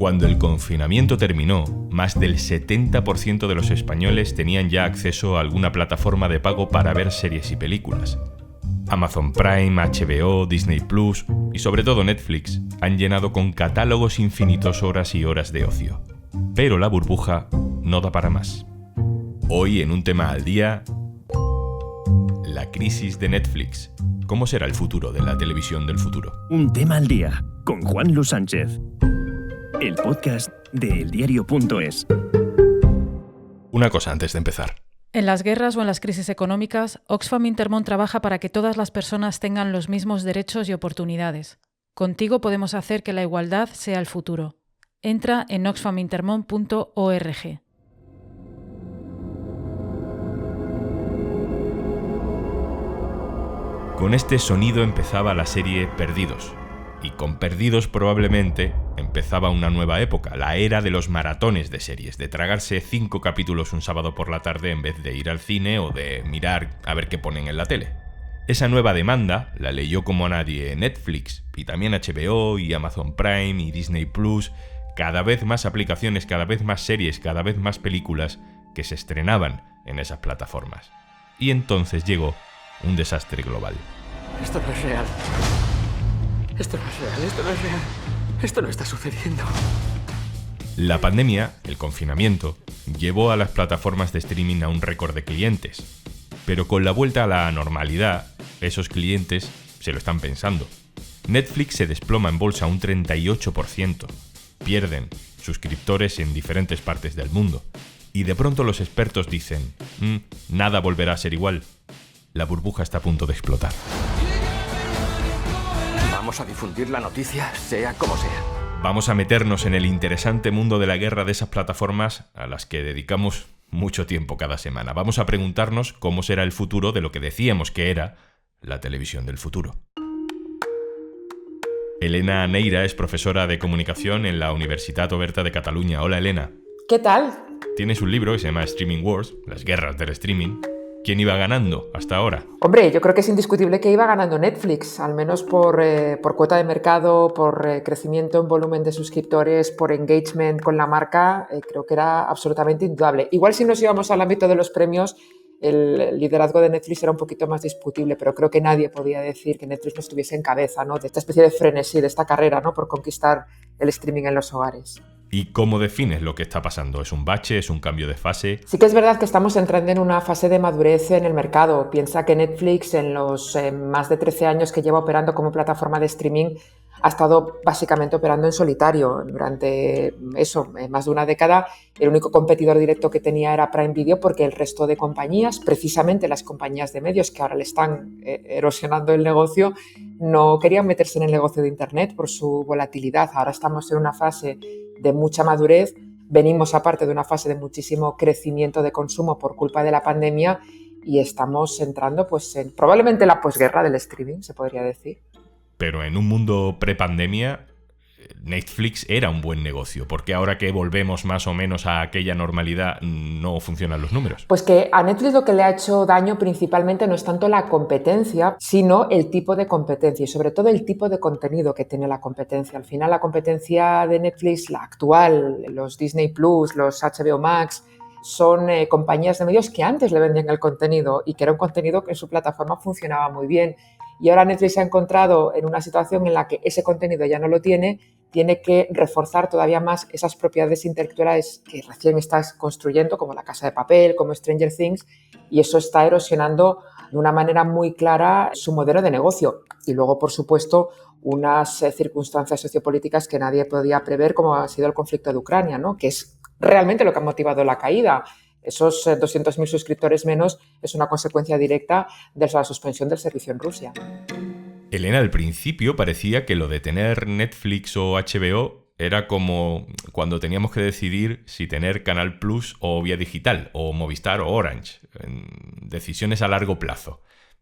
Cuando el confinamiento terminó, más del 70% de los españoles tenían ya acceso a alguna plataforma de pago para ver series y películas. Amazon Prime, HBO, Disney Plus y sobre todo Netflix han llenado con catálogos infinitos horas y horas de ocio. Pero la burbuja no da para más. Hoy en un tema al día, la crisis de Netflix. ¿Cómo será el futuro de la televisión del futuro? Un tema al día con Juan Luis Sánchez. El podcast de eldiario.es. Una cosa antes de empezar. En las guerras o en las crisis económicas, Oxfam Intermón trabaja para que todas las personas tengan los mismos derechos y oportunidades. Contigo podemos hacer que la igualdad sea el futuro. Entra en oxfamintermon.org. Con este sonido empezaba la serie Perdidos. Y con Perdidos probablemente empezaba una nueva época, la era de los maratones de series, de tragarse 5 capítulos un sábado por la tarde en vez de ir al cine o de mirar a ver qué ponen en la tele. Esa nueva demanda la leyó como nadie Netflix, y también HBO y Amazon Prime y Disney Plus, cada vez más aplicaciones, cada vez más series, cada vez más películas que se estrenaban en esas plataformas. Y entonces llegó un desastre global. Esto no es real. Esto no es real, esto no es real. Esto no está sucediendo. La pandemia, el confinamiento, llevó a las plataformas de streaming a un récord de clientes. Pero con la vuelta a la normalidad, esos clientes se lo están pensando. Netflix se desploma en bolsa un 38%. Pierden suscriptores en diferentes partes del mundo. Y de pronto los expertos dicen, nada volverá a ser igual. La burbuja está a punto de explotar. Vamos a difundir la noticia, sea como sea. Vamos a meternos en el interesante mundo de la guerra de esas plataformas a las que dedicamos mucho tiempo cada semana. Vamos a preguntarnos cómo será el futuro de lo que decíamos que era la televisión del futuro. Elena Neira es profesora de comunicación en la Universitat Oberta de Cataluña. Hola, Elena. ¿Qué tal? Tienes un libro que se llama Streaming Wars, las guerras del streaming. ¿Quién iba ganando hasta ahora? Hombre, yo creo que es indiscutible que iba ganando Netflix, al menos por cuota de mercado, por crecimiento en volumen de suscriptores, por engagement con la marca, creo que era absolutamente indudable. Igual si nos íbamos al ámbito de los premios, el liderazgo de Netflix era un poquito más discutible, pero creo que nadie podía decir que Netflix no estuviese en cabeza, ¿no?, de esta especie de frenesí, de esta carrera, ¿no?, por conquistar el streaming en los hogares. ¿Y cómo defines lo que está pasando? ¿Es un bache? ¿Es un cambio de fase? Sí que es verdad que estamos entrando en una fase de madurez en el mercado. Piensa que Netflix, en los más de 13 años que lleva operando como plataforma de streaming, ha estado básicamente operando en solitario. Durante más de una década, el único competidor directo que tenía era Prime Video, porque el resto de compañías, precisamente las compañías de medios que ahora le están erosionando el negocio, no querían meterse en el negocio de Internet por su volatilidad. Ahora estamos en una fase de mucha madurez, venimos aparte de una fase de muchísimo crecimiento de consumo por culpa de la pandemia y estamos entrando pues en probablemente la posguerra del streaming, se podría decir. Pero en un mundo prepandemia, Netflix era un buen negocio, porque ahora que volvemos más o menos a aquella normalidad no funcionan los números. Pues que a Netflix lo que le ha hecho daño principalmente no es tanto la competencia, sino el tipo de competencia y sobre todo el tipo de contenido que tiene la competencia. Al final la competencia de Netflix, la actual, los Disney Plus, los HBO Max, son compañías de medios que antes le vendían el contenido y que era un contenido que en su plataforma funcionaba muy bien. Y ahora Netflix se ha encontrado en una situación en la que ese contenido ya no lo tiene que reforzar todavía más esas propiedades intelectuales que recién estás construyendo, como La Casa de Papel, como Stranger Things, y eso está erosionando de una manera muy clara su modelo de negocio. Y luego, por supuesto, unas circunstancias sociopolíticas que nadie podía prever, como ha sido el conflicto de Ucrania, ¿no?, que es realmente lo que ha motivado la caída. Esos 200.000 suscriptores menos es una consecuencia directa de la suspensión del servicio en Rusia. Elena, al principio parecía que lo de tener Netflix o HBO era como cuando teníamos que decidir si tener Canal Plus o Vía Digital, o Movistar o Orange. Decisiones a largo plazo.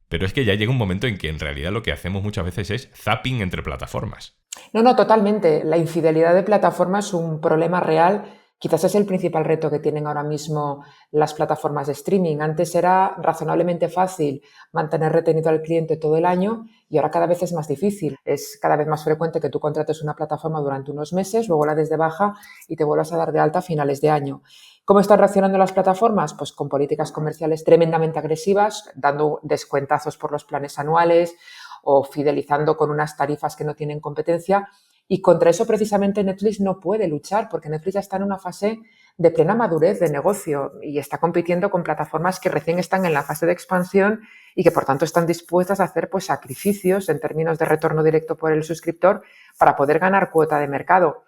Pero es que ya llega un momento en que en realidad lo que hacemos muchas veces es zapping entre plataformas. No, totalmente. La infidelidad de plataforma es un problema real Quizás es el principal reto que tienen ahora mismo las plataformas de streaming. Antes era razonablemente fácil mantener retenido al cliente todo el año y ahora cada vez es más difícil. Es cada vez más frecuente que tú contrates una plataforma durante unos meses, luego la des de baja y te vuelvas a dar de alta a finales de año. ¿Cómo están reaccionando las plataformas? Pues con políticas comerciales tremendamente agresivas, dando descuentazos por los planes anuales o fidelizando con unas tarifas que no tienen competencia. Y contra eso precisamente Netflix no puede luchar porque Netflix ya está en una fase de plena madurez de negocio y está compitiendo con plataformas que recién están en la fase de expansión y que por tanto están dispuestas a hacer pues sacrificios en términos de retorno directo por el suscriptor para poder ganar cuota de mercado.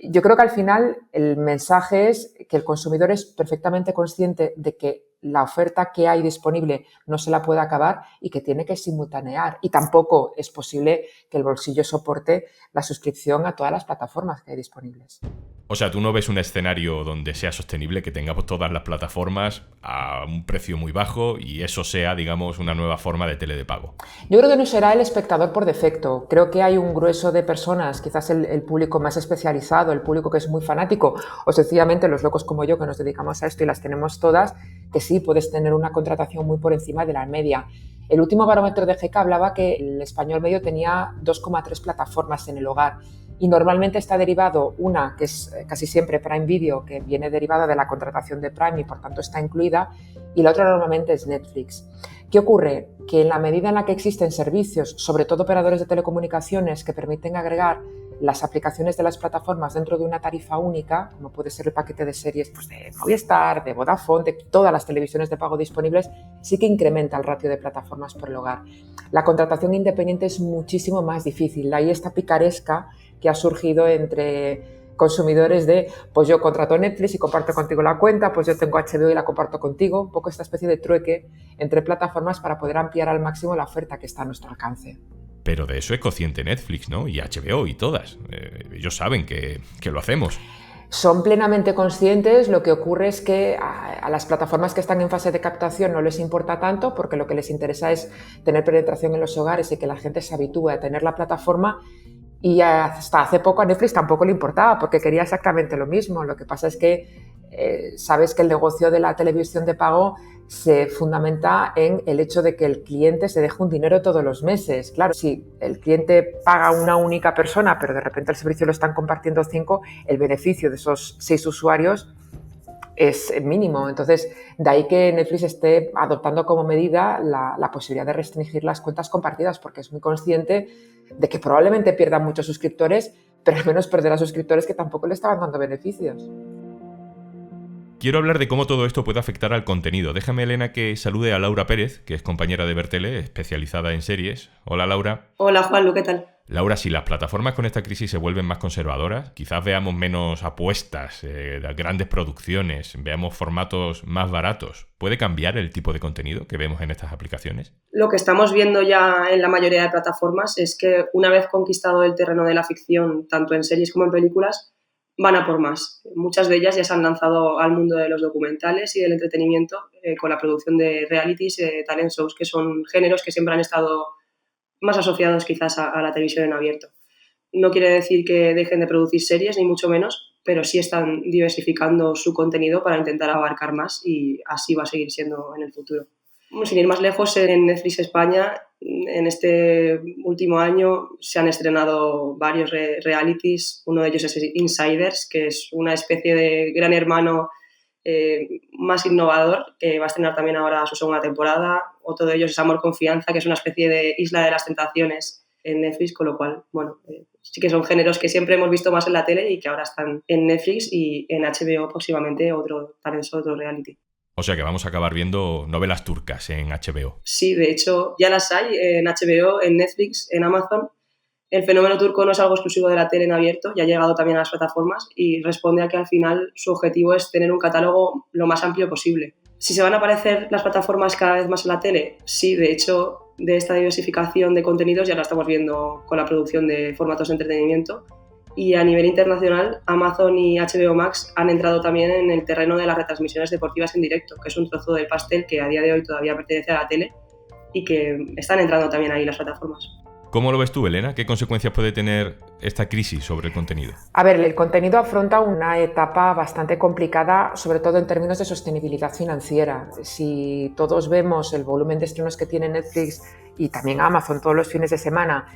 Yo creo que al final el mensaje es que el consumidor es perfectamente consciente de que la oferta que hay disponible no se la puede acabar y que tiene que simultanear. Y tampoco es posible que el bolsillo soporte la suscripción a todas las plataformas que hay disponibles. O sea, ¿tú no ves un escenario donde sea sostenible que tengamos todas las plataformas a un precio muy bajo y eso sea, digamos, una nueva forma de tele de pago? Yo creo que no será el espectador por defecto. Creo que hay un grueso de personas, quizás el público más especializado, el público que es muy fanático o sencillamente los locos como yo que nos dedicamos a esto y las tenemos todas, que sí puedes tener una contratación muy por encima de la media. El último barómetro de GK hablaba que el español medio tenía 2,3 plataformas en el hogar y normalmente está derivado una, que es casi siempre Prime Video, que viene derivada de la contratación de Prime y por tanto está incluida, y la otra normalmente es Netflix. ¿Qué ocurre? Que en la medida en la que existen servicios, sobre todo operadores de telecomunicaciones, que permiten agregar las aplicaciones de las plataformas dentro de una tarifa única, como puede ser el paquete de series pues de Movistar, de Vodafone, de todas las televisiones de pago disponibles, sí que incrementa el ratio de plataformas por el hogar. La contratación independiente es muchísimo más difícil. De ahí esta picaresca que ha surgido entre consumidores de, pues yo contrato Netflix y comparto contigo la cuenta, pues yo tengo HBO y la comparto contigo, un poco esta especie de trueque entre plataformas para poder ampliar al máximo la oferta que está a nuestro alcance. Pero de eso es consciente Netflix, ¿no? Y HBO y todas. Ellos saben que lo hacemos. Son plenamente conscientes, lo que ocurre es que a las plataformas que están en fase de captación no les importa tanto porque lo que les interesa es tener penetración en los hogares y que la gente se habitúe a tener la plataforma. Y hasta hace poco a Netflix tampoco le importaba porque quería exactamente lo mismo. Lo que pasa es que sabes que el negocio de la televisión de pago se fundamenta en el hecho de que el cliente se deje un dinero todos los meses. Claro, si el cliente paga una única persona, pero de repente el servicio lo están compartiendo 5, el beneficio de esos 6 usuarios es mínimo. Entonces, de ahí que Netflix esté adoptando como medida la posibilidad de restringir las cuentas compartidas, porque es muy consciente de que probablemente pierda muchos suscriptores, pero al menos perderá suscriptores que tampoco le estaban dando beneficios. Quiero hablar de cómo todo esto puede afectar al contenido. Déjame, Elena, que salude a Laura Pérez, que es compañera de Bertele, especializada en series. Hola, Laura. Hola, Juanlu, ¿qué tal? Laura, si las plataformas con esta crisis se vuelven más conservadoras, quizás veamos menos apuestas, grandes producciones, veamos formatos más baratos. ¿Puede cambiar el tipo de contenido que vemos en estas aplicaciones? Lo que estamos viendo ya en la mayoría de plataformas es que una vez conquistado el terreno de la ficción, tanto en series como en películas, van a por más. Muchas de ellas ya se han lanzado al mundo de los documentales y del entretenimiento con la producción de realities, talent shows, que son géneros que siempre han estado más asociados quizás a la televisión en abierto. No quiere decir que dejen de producir series, ni mucho menos, pero sí están diversificando su contenido para intentar abarcar más y así va a seguir siendo en el futuro. Sin ir más lejos, en Netflix España, en este último año se han estrenado varios realities. Uno de ellos es Insiders, que es una especie de gran hermano más innovador, que va a estrenar también ahora su segunda temporada. Otro de ellos es Amor Confianza, que es una especie de Isla de las Tentaciones en Netflix, con lo cual, bueno, sí que son géneros que siempre hemos visto más en la tele y que ahora están en Netflix y en HBO próximamente otro reality. O sea que vamos a acabar viendo novelas turcas en HBO. Sí, de hecho ya las hay en HBO, en Netflix, en Amazon. El fenómeno turco no es algo exclusivo de la tele en abierto, ya ha llegado también a las plataformas y responde a que al final su objetivo es tener un catálogo lo más amplio posible. ¿Si se van a aparecer las plataformas cada vez más en la tele? Sí, de hecho, de esta diversificación de contenidos ya la estamos viendo con la producción de formatos de entretenimiento. Y a nivel internacional, Amazon y HBO Max han entrado también en el terreno de las retransmisiones deportivas en directo, que es un trozo del pastel que a día de hoy todavía pertenece a la tele y que están entrando también ahí las plataformas. ¿Cómo lo ves tú, Elena? ¿Qué consecuencias puede tener esta crisis sobre el contenido? A ver, el contenido afronta una etapa bastante complicada, sobre todo en términos de sostenibilidad financiera. Si todos vemos el volumen de estrenos que tiene Netflix y también Amazon todos los fines de semana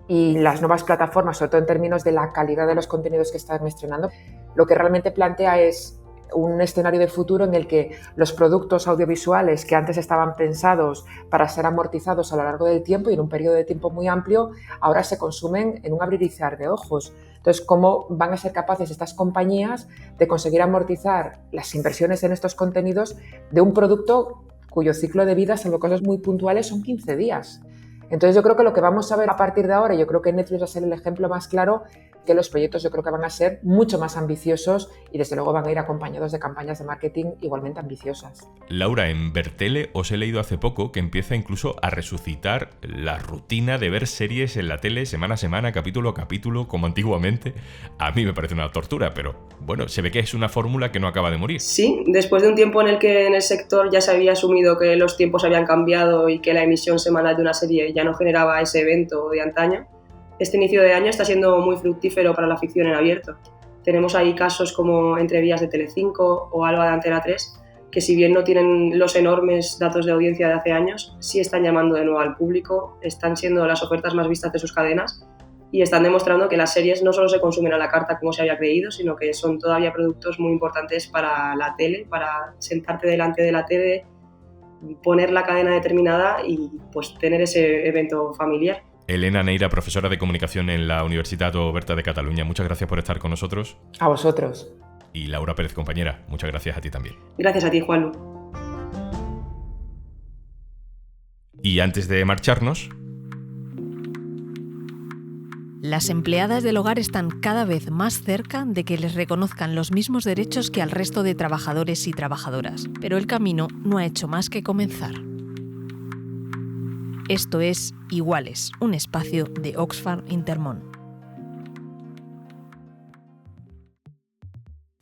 y las nuevas plataformas, sobre todo en términos de la calidad de los contenidos que están estrenando, lo que realmente plantea es un escenario de futuro en el que los productos audiovisuales que antes estaban pensados para ser amortizados a lo largo del tiempo y en un periodo de tiempo muy amplio, ahora se consumen en un abrir y cerrar de ojos. Entonces, ¿cómo van a ser capaces estas compañías de conseguir amortizar las inversiones en estos contenidos de un producto cuyo ciclo de vida, salvo cosas muy puntuales, son 15 días? Entonces, yo creo que lo que vamos a ver a partir de ahora, yo creo que Netflix va a ser el ejemplo más claro, que los proyectos yo creo que van a ser mucho más ambiciosos y desde luego van a ir acompañados de campañas de marketing igualmente ambiciosas. Laura, en Bertele os he leído hace poco que empieza incluso a resucitar la rutina de ver series en la tele semana a semana, capítulo a capítulo, como antiguamente. A mí me parece una tortura, pero bueno, se ve que es una fórmula que no acaba de morir. Sí, después de un tiempo en el que en el sector ya se había asumido que los tiempos habían cambiado y que la emisión semanal de una serie ya no generaba ese evento de antaño, este inicio de año está siendo muy fructífero para la ficción en abierto. Tenemos ahí casos como Entrevías de Telecinco o Alba de Antena 3, que si bien no tienen los enormes datos de audiencia de hace años, sí están llamando de nuevo al público, están siendo las ofertas más vistas de sus cadenas y están demostrando que las series no solo se consumen a la carta como se había creído, sino que son todavía productos muy importantes para la tele, para sentarte delante de la tele, poner la cadena determinada y pues tener ese evento familiar. Elena Neira, profesora de comunicación en la Universitat Oberta de Cataluña, muchas gracias por estar con nosotros. A vosotros. Y Laura Pérez, compañera, muchas gracias a ti también. Gracias a ti, Juanlu. Y antes de marcharnos... Las empleadas del hogar están cada vez más cerca de que les reconozcan los mismos derechos que al resto de trabajadores y trabajadoras, pero el camino no ha hecho más que comenzar. Esto es Iguales, un espacio de Oxfam Intermón.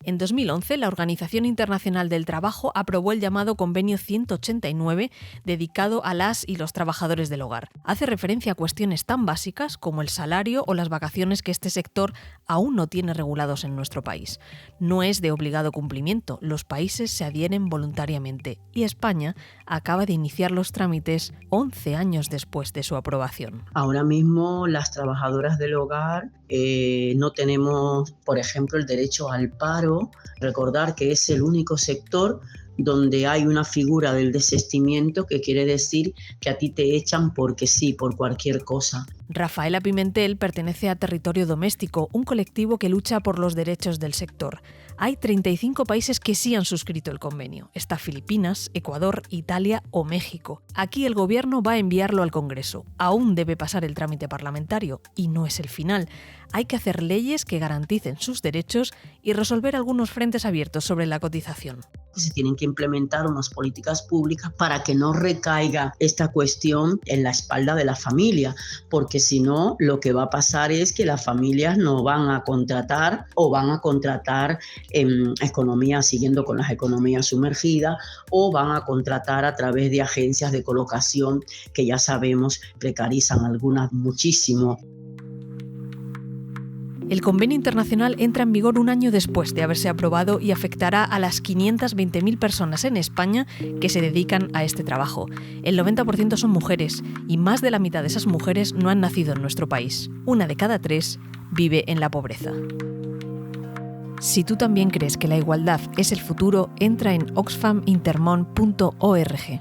En 2011, la Organización Internacional del Trabajo aprobó el llamado Convenio 189, dedicado a las y los trabajadores del hogar. Hace referencia a cuestiones tan básicas como el salario o las vacaciones que este sector aún no tiene regulados en nuestro país. No es de obligado cumplimiento, los países se adhieren voluntariamente y España acaba de iniciar los trámites 11 años después de su aprobación. Ahora mismo las trabajadoras del hogar no tenemos, por ejemplo, el derecho al paro. Recordar que es el único sector donde hay una figura del desistimiento, que quiere decir que a ti te echan porque sí, por cualquier cosa. Rafaela Pimentel pertenece a Territorio Doméstico, un colectivo que lucha por los derechos del sector. Hay 35 países que sí han suscrito el convenio. Está Filipinas, Ecuador, Italia o México. Aquí el gobierno va a enviarlo al Congreso. Aún debe pasar el trámite parlamentario y no es el final. Hay que hacer leyes que garanticen sus derechos y resolver algunos frentes abiertos sobre la cotización. Se tienen que implementar unas políticas públicas para que no recaiga esta cuestión en la espalda de la familia, porque si no, lo que va a pasar es que las familias no van a contratar o van a contratar en economías, siguiendo con las economías sumergidas, o van a contratar a través de agencias de colocación que ya sabemos precarizan algunas muchísimo. El convenio internacional entra en vigor un año después de haberse aprobado y afectará a las 520.000 personas en España que se dedican a este trabajo. El 90% son mujeres y más de la mitad de esas mujeres no han nacido en nuestro país. 1 de cada 3 vive en la pobreza. Si tú también crees que la igualdad es el futuro, entra en oxfamintermon.org.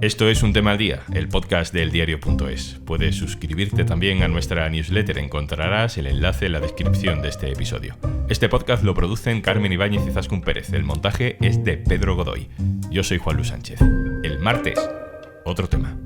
Esto es Un Tema al Día, el podcast de eldiario.es. Puedes suscribirte también a nuestra newsletter, encontrarás el enlace en la descripción de este episodio. Este podcast lo producen Carmen Ibáñez y Zaskun Pérez, el montaje es de Pedro Godoy. Yo soy Juanlu Sánchez. El martes, otro tema.